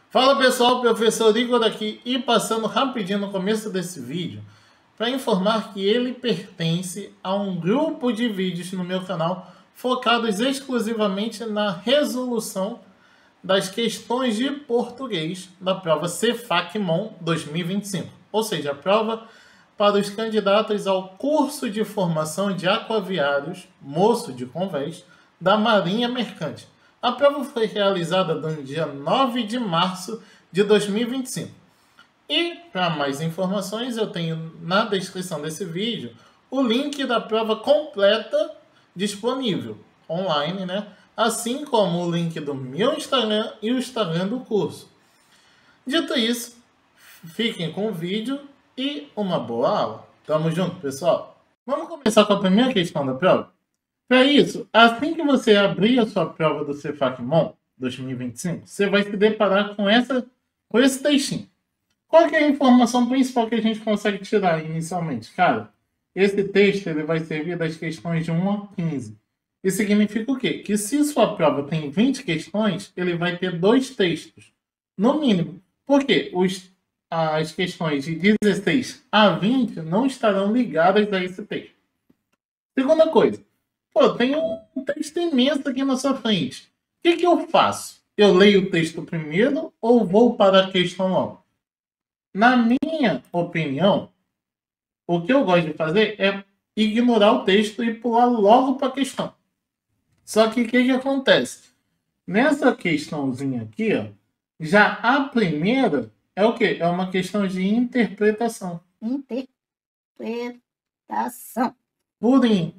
Fala pessoal, professor Igor aqui e passando rapidinho no começo desse vídeo para informar que ele pertence a um grupo de vídeos no meu canal focados exclusivamente na resolução das questões de português da prova Cefac-Mon 2025, ou seja, a prova para os candidatos ao curso de formação de aquaviários, moço de convés, da Marinha Mercante. A prova foi realizada no dia 9 de março de 2025. E, para mais informações, eu tenho na descrição desse vídeo o link da prova completa disponível online, né? Assim como o link do meu Instagram e o Instagram do curso. Dito isso, fiquem com o vídeo e uma boa aula. Tamo junto, pessoal. Vamos começar com a primeira questão da prova? Para isso, assim que você abrir a sua prova do Cefac-Mon 2025, você vai se deparar com esse textinho. Qual que é a informação principal que a gente consegue tirar inicialmente? Cara, esse texto ele vai servir das questões de 1 a 15. Isso significa o quê? Que se sua prova tem 20 questões, ele vai ter 2 textos, no mínimo. Por quê? As questões de 16 a 20 não estarão ligadas a esse texto. Segunda coisa, tem um texto imenso aqui na sua frente. O que eu faço? Eu leio o texto primeiro ou vou para a questão logo? Na minha opinião, o que eu gosto de fazer é ignorar o texto e pular logo para a questão. Só que o que acontece? Nessa questãozinha aqui, ó, já a primeira é o quê? É uma questão de interpretação. Interpretação. Purinho.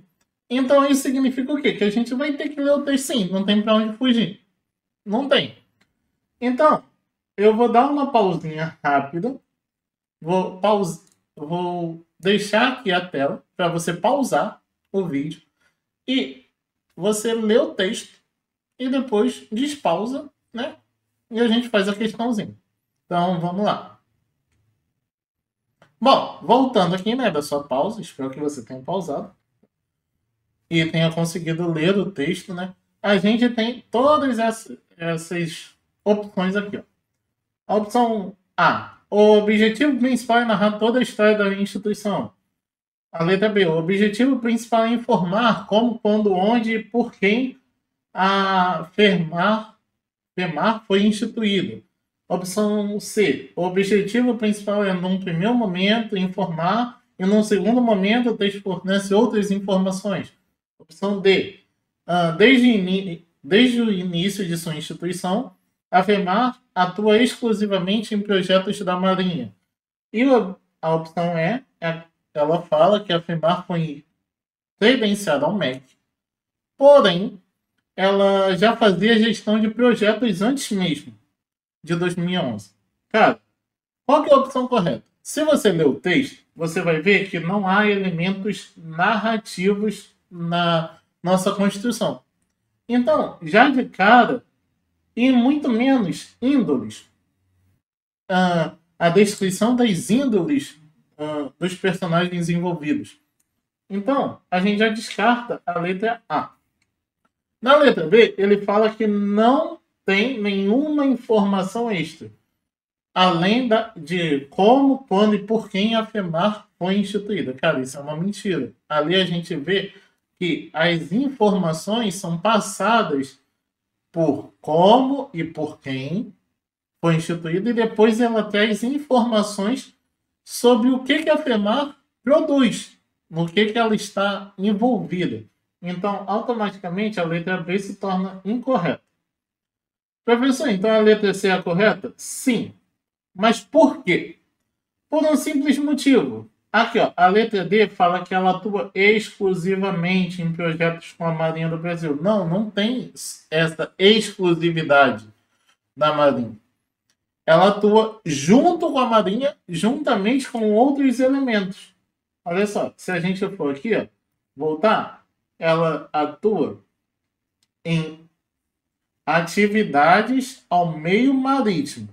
Então isso significa o quê? Que a gente vai ter que ler o texto sim, não tem para onde fugir. Não tem. Então, eu vou dar uma pausinha rápida. Vou deixar aqui a tela para você pausar o vídeo e você lê o texto e depois despausa, né? E a gente faz a questãozinha. Então, vamos lá. Bom, voltando aqui, né, da sua pausa, espero que você tenha pausado e tenha conseguido ler o texto, né? A gente tem todas essas opções aqui, ó. A opção A. O objetivo principal é narrar toda a história da instituição. A letra B. O objetivo principal é informar como, quando, onde e por quem a FEMAR foi instituída. Opção C. O objetivo principal é, num primeiro momento, informar e, num segundo momento, o texto fornece outras informações. Opção D. Desde o início de sua instituição, a FEMAR atua exclusivamente em projetos da Marinha. E a opção E, ela fala que a FEMAR foi credenciada ao MEC, porém, ela já fazia gestão de projetos antes mesmo, de 2011. Cara, qual que é a opção correta? Se você ler o texto, você vai ver que não há elementos narrativos na nossa Constituição. Então, já de cara, e muito menos índoles, a descrição das índoles dos personagens envolvidos. Então, a gente já descarta a letra A. Na letra B, ele fala que não tem nenhuma informação extra, além de como, quando e por quem a FEMAR foi instituída. Cara, isso é uma mentira. Ali a gente vê que as informações são passadas por como e por quem foi instituída, e depois ela traz informações sobre o que a FEMAR produz, no que ela está envolvida. Então, automaticamente, a letra B se torna incorreta. Professor, então a letra C é a correta? Sim. Mas por quê? Por um simples motivo. Aqui, ó, a letra D fala que ela atua exclusivamente em projetos com a Marinha do Brasil. Não tem essa exclusividade da Marinha. Ela atua junto com a Marinha, juntamente com outros elementos. Olha só, se a gente for aqui, ó, voltar, ela atua em atividades ao meio marítimo,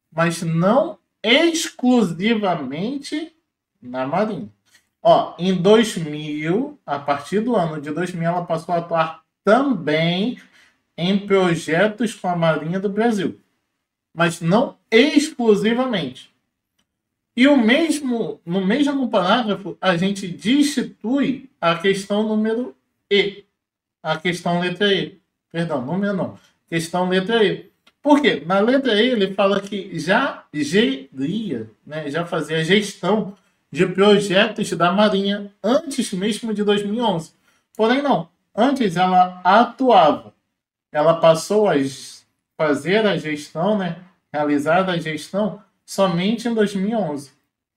mas não exclusivamente na Marinha. Ó, em 2000, a partir do ano de 2000, ela passou a atuar também em projetos com a Marinha do Brasil. mas não exclusivamente. E no mesmo parágrafo, a gente destitui a questão número E. A questão letra E. Perdão, número não. Questão letra E. Por quê? Na letra E ele fala que já geria, né, já fazia gestão de projetos da Marinha antes mesmo de 2011. Porém, não. Antes ela atuava. Ela passou a fazer a gestão, né, realizar a gestão somente em 2011.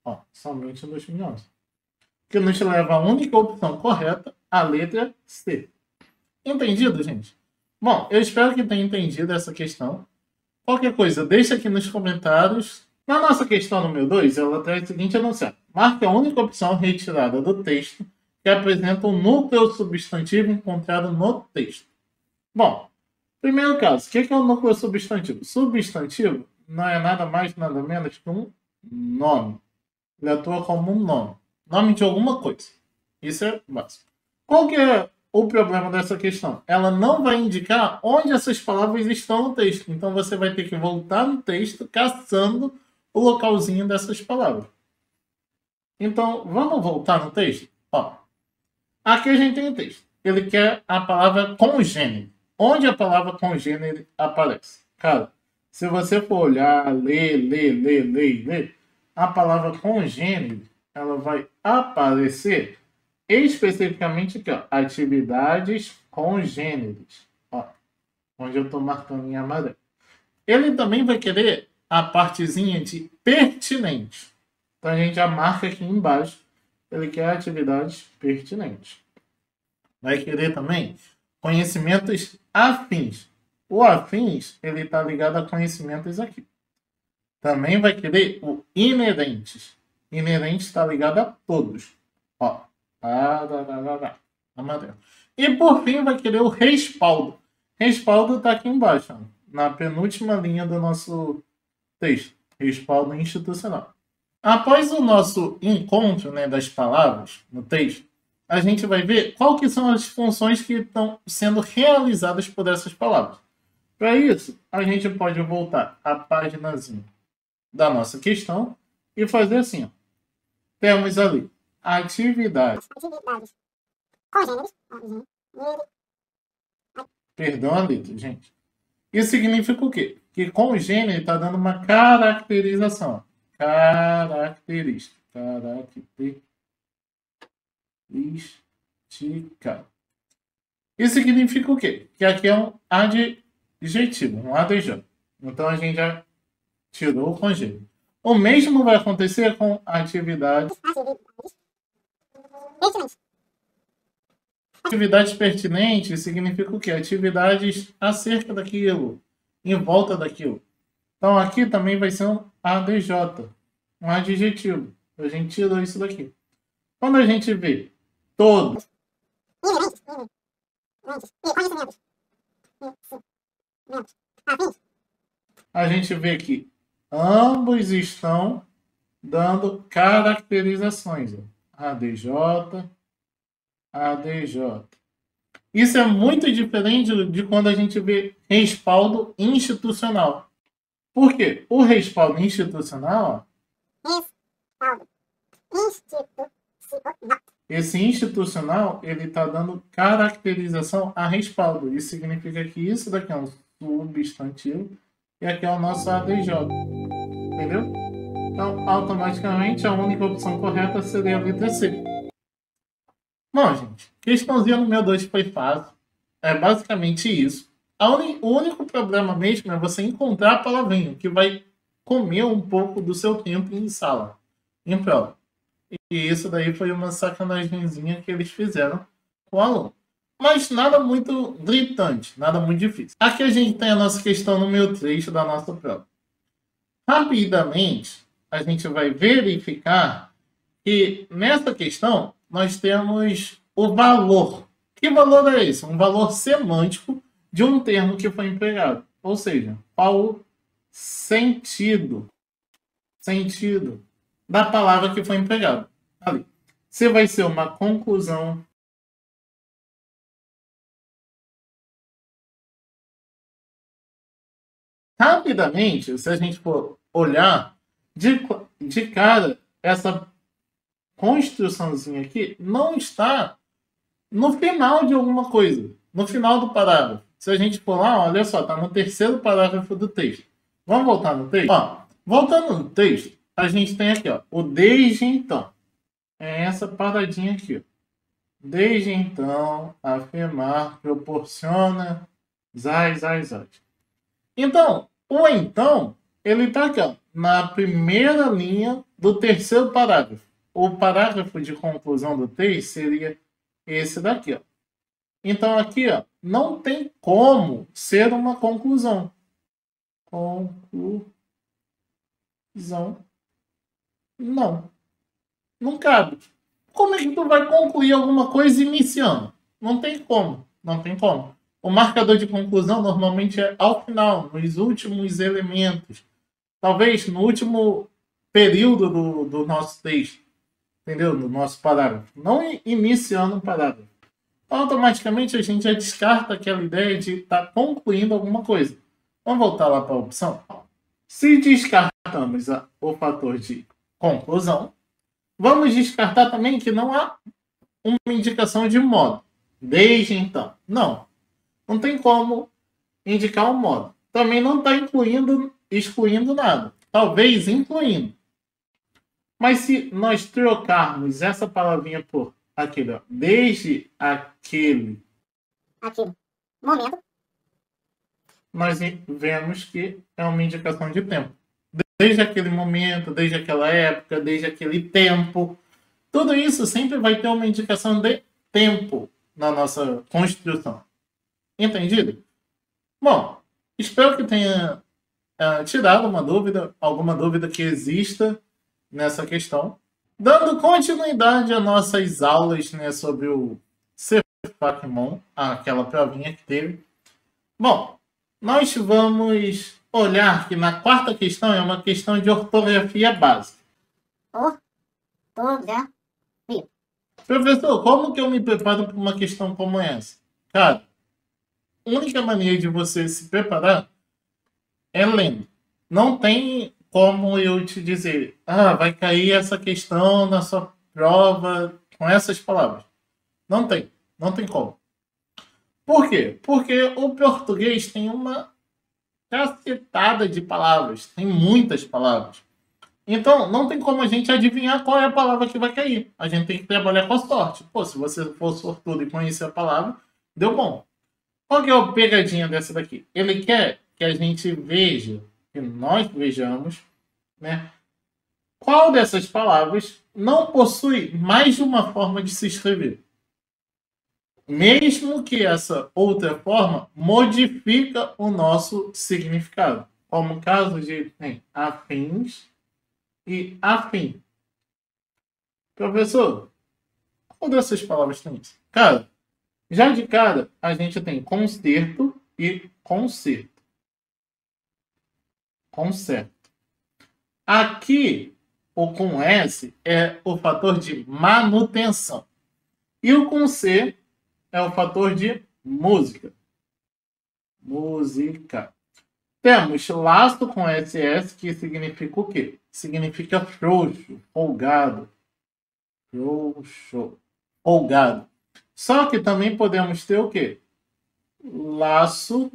Ó, somente em 2011. Que nos leva à única opção correta, a letra C. Entendido, gente? Bom, eu espero que tenha entendido essa questão. Qualquer coisa, deixa aqui nos comentários. Na nossa questão número 2, ela traz o seguinte enunciado. Marque a única opção retirada do texto que apresenta um núcleo substantivo encontrado no texto. Bom, primeiro caso, o que é um núcleo substantivo? Substantivo não é nada mais, nada menos que um nome. Ele atua como um nome. Nome de alguma coisa. Isso é básico. Qual que é o problema dessa questão? Ela não vai indicar onde essas palavras estão no texto. Então você vai ter que voltar no texto caçando o localzinho dessas palavras. Então, vamos voltar no texto? Ó, aqui a gente tem o texto. Ele quer a palavra congênere. Onde a palavra congênere aparece? Cara, se você for olhar, ler, a palavra congênere, ela vai aparecer especificamente aqui, ó, atividades congêneres. Ó, onde eu estou marcando em amarelo. Ele também vai querer a partezinha de pertinente. Então a gente já marca aqui embaixo. Ele quer atividades pertinentes. Vai querer também conhecimentos afins. O afins, ele está ligado a conhecimentos aqui. Também vai querer o inerentes. Inerente está ligado a todos. Ó. Amarelo. E por fim vai querer o respaldo. Respaldo está aqui embaixo, ó, na penúltima linha do nosso texto. Respaldo institucional. Após o nosso encontro, né, das palavras no texto, a gente vai ver qual que são as funções que estão sendo realizadas por essas palavras. Para isso, a gente pode voltar à páginazinha da nossa questão e fazer assim. Ó. Temos ali atividades. Perdão a letra, gente. Isso significa o quê? Que congênere está dando uma caracterização. Característica. Isso significa o quê? Que aqui é um adjetivo, um ADJ. Então a gente já tirou o congênere. O mesmo vai acontecer com atividades. Atividades pertinentes significa o quê? Atividades acerca daquilo, em volta daquilo. Então aqui também vai ser um ADJ, um adjetivo. A gente tirou isso daqui. Quando a gente vê todos, a gente vê que ambos estão dando caracterizações. ADJ, ADJ. Isso é muito diferente de quando a gente vê respaldo institucional. Por quê? O respaldo institucional, esse institucional, ele está dando caracterização a respaldo. Isso significa que isso daqui é um substantivo e aqui é o nosso ADJ. Entendeu? Então, automaticamente, a única opção correta seria a letra C. Bom, gente, questãozinha número 2 foi fácil. É basicamente isso. O único problema mesmo é você encontrar a palavrinha, que vai comer um pouco do seu tempo em sala, em prova. E isso daí foi uma sacanagemzinha que eles fizeram com o aluno. Mas nada muito gritante, nada muito difícil. Aqui a gente tem a nossa questão número 3 da nossa prova. Rapidamente, a gente vai verificar que nessa questão nós temos o valor. Que valor é esse? Um valor semântico de um termo que foi empregado. Ou seja, qual o sentido da palavra que foi empregada. Ali. Se vai ser uma conclusão, Rapidamente, se a gente for olhar de cara, essa construçãozinha aqui não está no final de alguma coisa, no final do parágrafo. Se a gente for lá, olha só, está no terceiro parágrafo do texto. Vamos voltar no texto? Ó, voltando no texto, a gente tem aqui, ó, o desde então. É essa paradinha aqui, ó. Desde então, afirmar proporciona zais. Então, o então, ele está aqui, ó, na primeira linha do terceiro parágrafo. O parágrafo de conclusão do texto seria esse daqui, ó. Então, aqui, ó, não tem como ser uma conclusão. Conclusão. Não. Não cabe. Como é que tu vai concluir alguma coisa iniciando? Não tem como. Não tem como. O marcador de conclusão normalmente é ao final, nos últimos elementos. Talvez no último período do nosso texto. Entendeu? Do nosso parágrafo. Não iniciando um parágrafo. Automaticamente a gente já descarta aquela ideia de estar concluindo alguma coisa. Vamos voltar lá para a opção. Se descartamos o fator de conclusão, vamos descartar também que não há uma indicação de modo. Desde então. Não. Não tem como indicar um modo. Também não está excluindo nada. Talvez incluindo. Mas se nós trocarmos essa palavrinha por aquele, ó, desde aquele momento, nós vemos que é uma indicação de tempo. Desde aquele momento, desde aquela época, desde aquele tempo. Tudo isso sempre vai ter uma indicação de tempo na nossa construção. Entendido? Bom, espero que tenha tirado alguma dúvida que exista nessa questão. Dando continuidade às nossas aulas, né, sobre o Cefacmon, aquela provinha que teve. Bom, nós vamos olhar que na quarta questão é uma questão de ortografia básica. Ortografia. Professor, como que eu me preparo para uma questão como essa? Cara, a única maneira de você se preparar é lendo. Não tem como eu te dizer, vai cair essa questão na sua prova com essas palavras. Não tem como. Por quê? Porque o português tem uma cacetada de palavras, tem muitas palavras. Então, não tem como a gente adivinhar qual é a palavra que vai cair. A gente tem que trabalhar com a sorte. Pô, se você for sortudo e conhecer a palavra, deu bom. Qual que é a pegadinha dessa daqui? Ele quer que a gente veja, que nós vejamos, né, qual dessas palavras não possui mais de uma forma de se escrever. Mesmo que essa outra forma modifica o nosso significado. Como o caso de afins e afim. Professor, qual dessas palavras tem isso? Cara, já de cara, a gente tem concerto e concerto. Concerto. Aqui, o com S é o fator de manutenção. E o com C é o fator de música. Música. Temos laço com SS, que significa o quê? Significa frouxo, folgado. Frouxo, folgado. Só que também podemos ter o quê? Laço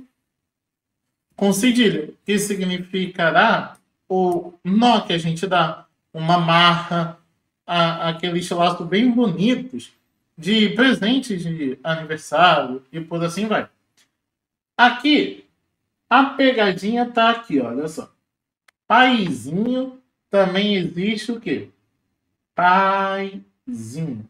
com cedilha, que significará o nó que a gente dá, uma marra, aqueles laços bem bonitos de presente de aniversário e por assim vai. Aqui, a pegadinha tá aqui, olha só. Paizinho também existe o quê? Paizinho.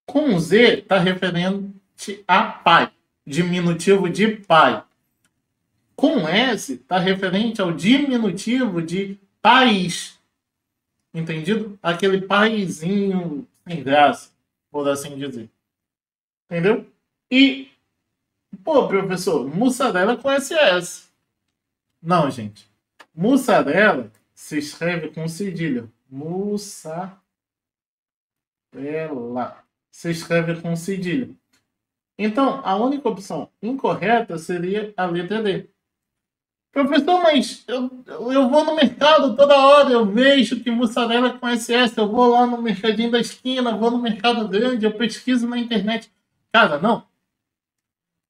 Com Z está referente a pai, diminutivo de pai. Com S está referente ao diminutivo de país. Entendido? Aquele paizinho sem graça, por assim dizer. Entendeu? E, pô, professor, mussarela com SS. Não, gente. Mussarela se escreve com cedilha. Mussarela. Se escreve com cedilha. Então, a única opção incorreta seria a letra D. Professor, mas eu vou no mercado toda hora, eu vejo que mussarela com SS, eu vou lá no mercadinho da esquina, vou no mercado grande, eu pesquiso na internet. Cara, não.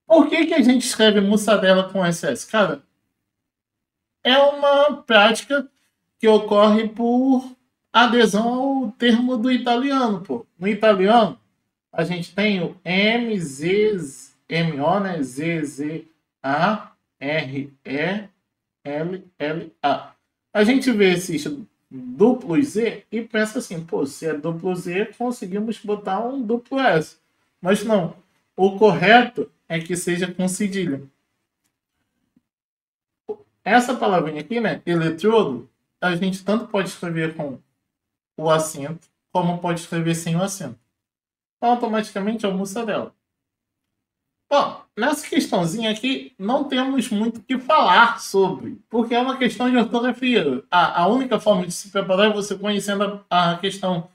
Por que a gente escreve mussarela com SS? Cara, é uma prática que ocorre por adesão ao termo do italiano, pô. No italiano, a gente tem o MZMO, né? ZZARELLA. A gente vê esses duplos Z e pensa assim, pô, se é duplo Z, conseguimos botar um duplo S. Mas não. O correto é que seja com cedilha. Essa palavrinha aqui, né, eletrodo, a gente tanto pode escrever com o acento, como pode escrever sem o acento. Então, automaticamente é o mussarela. Bom, nessa questãozinha aqui, não temos muito o que falar sobre, porque é uma questão de ortografia. A única forma de se preparar é você conhecendo a questão,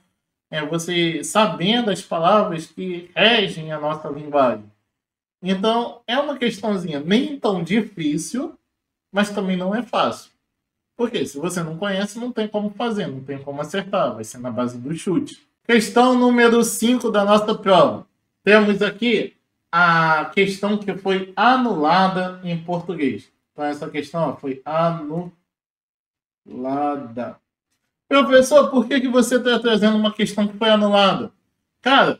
é você sabendo as palavras que regem a nossa linguagem. Então, é uma questãozinha nem tão difícil, mas também não é fácil. Porque se você não conhece, não tem como fazer, não tem como acertar, vai ser na base do chute. Questão número 5 da nossa prova. Temos aqui a questão que foi anulada em português. Então, essa questão foi anulada. Professor, por que você está trazendo uma questão que foi anulada? Cara,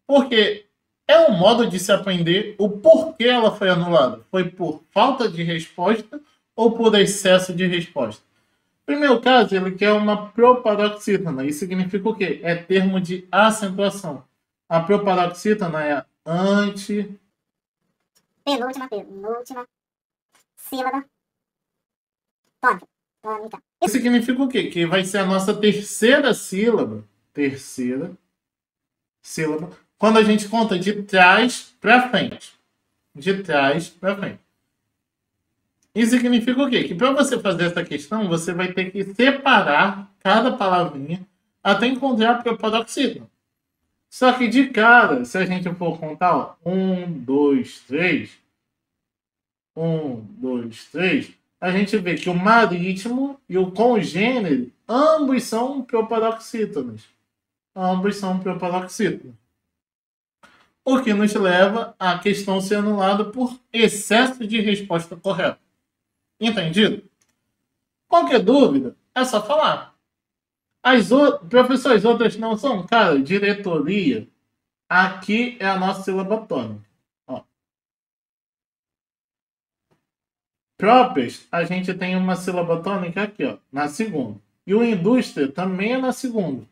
porque é um modo de se aprender o porquê ela foi anulada. Foi por falta de resposta ou por excesso de resposta? No primeiro caso, ele quer uma proparoxítona. Isso significa o quê? É termo de acentuação. A proparoxítona é penúltima sílaba tônica. Isso significa o quê? Que vai ser a nossa terceira sílaba. Terceira sílaba. Quando a gente conta de trás para frente. De trás para frente. Isso significa o quê? Que para você fazer essa questão, você vai ter que separar cada palavrinha até encontrar a proparoxítona. Só que de cara, se a gente for contar, ó, 1, 2, 3, 1, 2, 3, a gente vê que o marítimo e o congênere, ambos são proparoxítonos. Ambos são proparoxítonos. O que nos leva à questão ser anulada por excesso de resposta correta. Entendido? Qualquer dúvida, é só falar. Professores, outras não são? Cara, diretoria. Aqui é a nossa sílaba tônica. Ó. Próprias, a gente tem uma sílaba tônica aqui, ó, na segunda. E o indústria também é na segunda.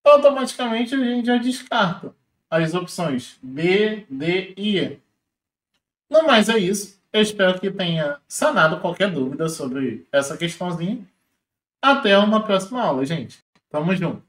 Automaticamente a gente já descarta as opções B, D e E. No mais é isso. Eu espero que tenha sanado qualquer dúvida sobre essa questãozinha. Até uma próxima aula, gente. Tamo junto.